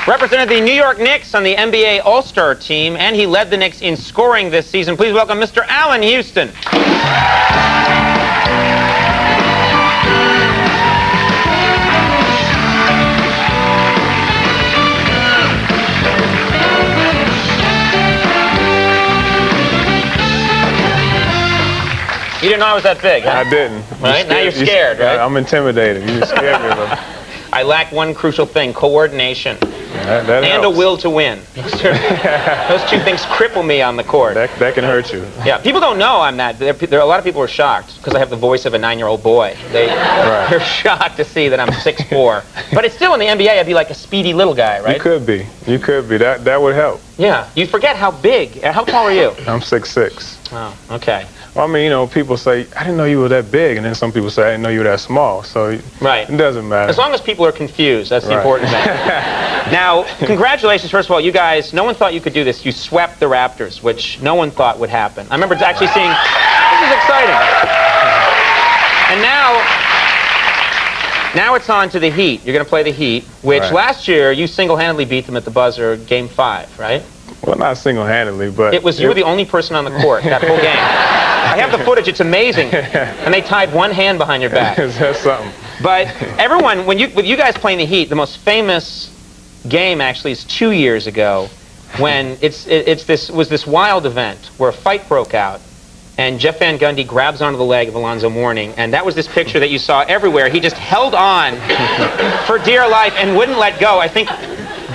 Represented the New York Knicks on the NBA All-Star team, and he led the Knicks in scoring this season. Please welcome Mr. Allan Houston. You didn't know I was that big, huh? I didn't. Right? Now you're scared, right? I'm intimidated. You scared me a little. I lack one crucial thing, coordination. That and helps. a will to win. Those two things cripple me on the court. That can hurt you. Yeah, people don't know I'm that. There are a lot of people who are shocked because I have the voice of a 9-year-old boy. They're shocked to see that I'm 6'4". But it's still in the NBA, I'd be like a speedy little guy, right? You could be. You could be. That would help. Yeah. You forget how big. How tall are you? I'm 6'6". Oh, okay. Well, I mean, you know, people say, I didn't know you were that big, and then some people say, I didn't know you were that small. So right. It doesn't matter. As long as people are confused, that's the important thing. Now, congratulations, first of all, you guys, no one thought you could do this. You swept the Raptors, which no one thought would happen. I remember actually seeing, this is exciting. And now it's on to the Heat. You're going to play the Heat, which last year you single-handedly beat them at the buzzer, Game 5, right? Well, not single-handedly, but... You were the only person on the court that whole game. I have the footage, it's amazing. And they tied one hand behind your back. That's something. But everyone, with you guys playing the Heat, the most famous game actually is 2 years ago when it was this wild event where a fight broke out and Jeff Van Gundy grabs onto the leg of Alonzo Mourning, and that was this picture that you saw everywhere. He just held on for dear life and wouldn't let go. I think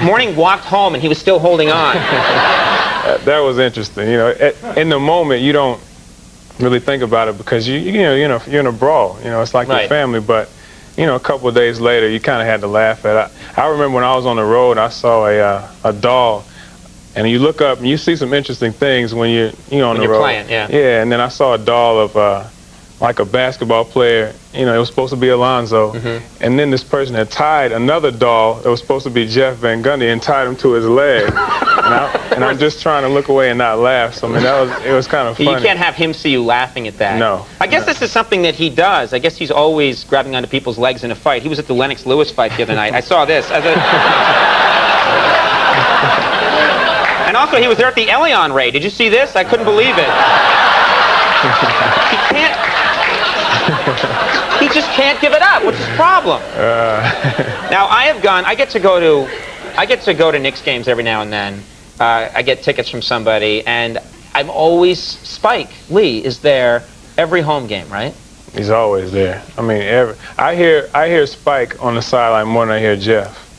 Mourning walked home and he was still holding on. That was interesting. You know, in the moment you don't really think about it because you're in a brawl. You know, it's like your family. But you know, a couple of days later, you kind of had to laugh at it. I remember when I was on the road, I saw a doll, and you look up and you see some interesting things when you're on the road. Playing, yeah. Yeah, and then I saw a doll of like a basketball player. You know, it was supposed to be Alonzo, and then this person had tied another doll that was supposed to be Jeff Van Gundy and tied him to his leg. And I'm just trying to look away and not laugh. So I mean, it was kind of funny. You can't have him see you laughing at that. No. I guess this is something that he does. I guess he's always grabbing onto people's legs in a fight. He was at the Lennox Lewis fight the other night. I saw this. And also, he was there at the Allan raid. Did you see this? I couldn't believe it. He can't. He just can't give it up. What's his problem? Now I get to go to Knicks games every now and then. I get tickets from somebody, and I'm always, Spike Lee is there every home game, right? He's always there. I mean, I hear Spike on the sideline more than I hear Jeff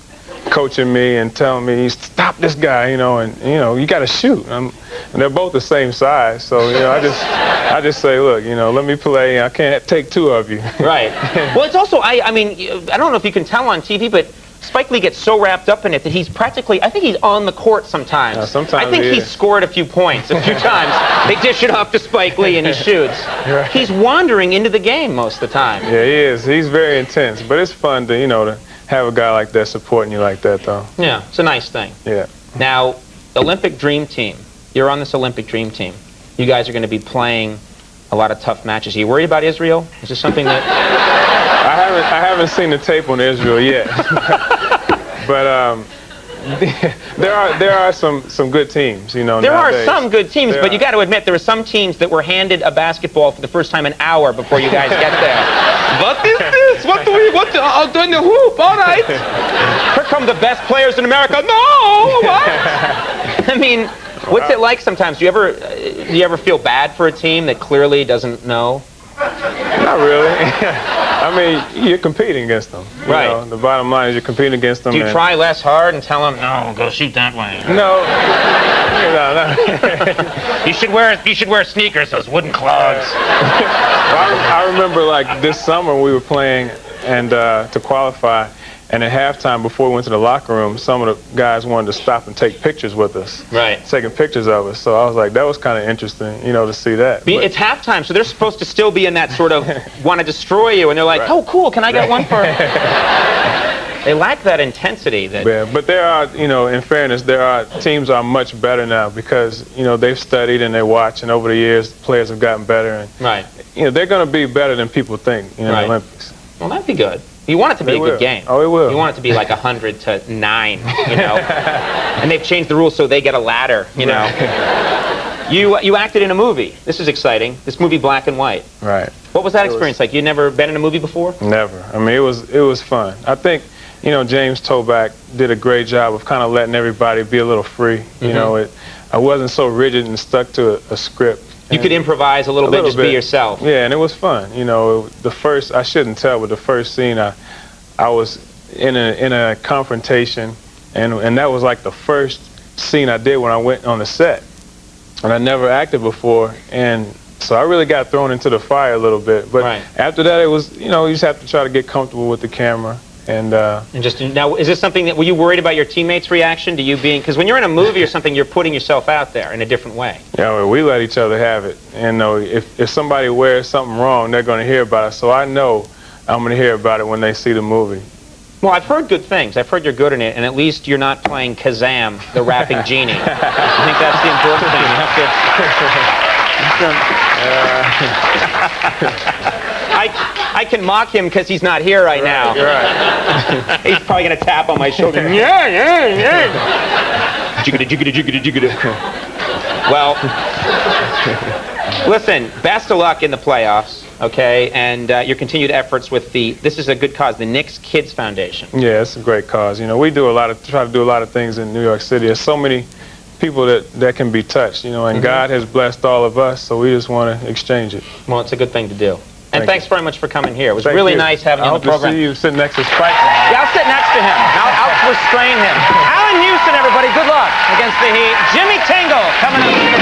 coaching me and telling me, stop this guy, you know, and you got to shoot. And they're both the same size, so I just say, look, let me play. I can't take two of you. Right. Well, it's also I mean, I don't know if you can tell on TV, but Spike Lee gets so wrapped up in it that he's practically, I think he's on the court sometimes. Sometimes I think he's scored a few points a few times. They dish it off to Spike Lee and he shoots. Right. He's wandering into the game most of the time. Yeah, he is. He's very intense, but it's fun to, to have a guy like that supporting you like that, though. Yeah, it's a nice thing. Yeah. Now, Olympic Dream Team. You're on this Olympic Dream Team. You guys are going to be playing a lot of tough matches. Are you worried about Israel? Is this something that... I haven't seen the tape on Israel yet. But there are some good teams, There are some good teams, but you got to admit there are some teams that were handed a basketball for the first time an hour before you guys get there. What is this? I'll do the hoop, all right. Here come the best players in America. No, what? I mean, what's it like sometimes? Do you ever feel bad for a team that clearly doesn't know? Not really. I mean, you're competing against them. Right. The bottom line is you're competing against them. Do you try less hard and tell them, no, go shoot that way? No. You should wear sneakers, those wooden clogs. I remember like this summer we were playing and to qualify, and at halftime before we went to the locker room, some of the guys wanted to stop and take pictures with us. Right. Taking pictures of us. So I was like, that was kind of interesting, to see that. It's halftime, so they're supposed to still be in that sort of want to destroy you, and they're like, oh, cool, can I get one for... They lack that intensity. Yeah, but there are, in fairness, teams are much better now because, they've studied and they watch, and over the years, players have gotten better. And, right. They're going to be better than people think in the Olympics. Well, that'd be good. You want it to be a good game. Oh, it will. You want it to be like 100-9, you know. And they've changed the rules so they get a ladder, you know. You acted in a movie. This is exciting. This movie, Black and White. Right. What was that experience like? You'd never been in a movie before? Never. I mean, it was fun. I think, you know, James Toback did a great job of kind of letting everybody be a little free. You know, I wasn't so rigid and stuck to a script. You could improvise a little bit, just be yourself. Yeah, and it was fun. You know, I shouldn't tell, but the first scene, I was in a confrontation, and that was like the first scene I did when I went on the set. And I never acted before, and so I really got thrown into the fire a little bit. But after that, it was, you know, you just have to try to get comfortable with the camera. And just now, is this something that, were you worried about your teammates' reaction to you being, because when you're in a movie or something, you're putting yourself out there in a different way. Yeah, well, we let each other have it. And if somebody wears something wrong, they're going to hear about it. So I know I'm going to hear about it when they see the movie. Well, I've heard good things. I've heard you're good in it, and at least you're not playing Kazam, the rapping genie. I think that's the important thing. You have to... I can mock him because he's not here right now. You're right. He's probably going to tap on my shoulder. Yeah. Jiggity, jiggity, jiggity, jiggity. Well, listen, best of luck in the playoffs, okay? And your continued efforts with this is a good cause, the Knicks Kids Foundation. Yeah, it's a great cause. You know, we try to do a lot of things in New York City. There's so many people that can be touched, you know, and God has blessed all of us, so we just want to exchange it. Well, it's a good thing to do. And thanks very much for coming here. It was Thank really you. nice having you on the program. I hope to see you sitting next to Spike. Yeah, I'll sit next to him. I'll restrain him. Allan Houston, everybody. Good luck against the Heat. Jimmy Tingle coming up.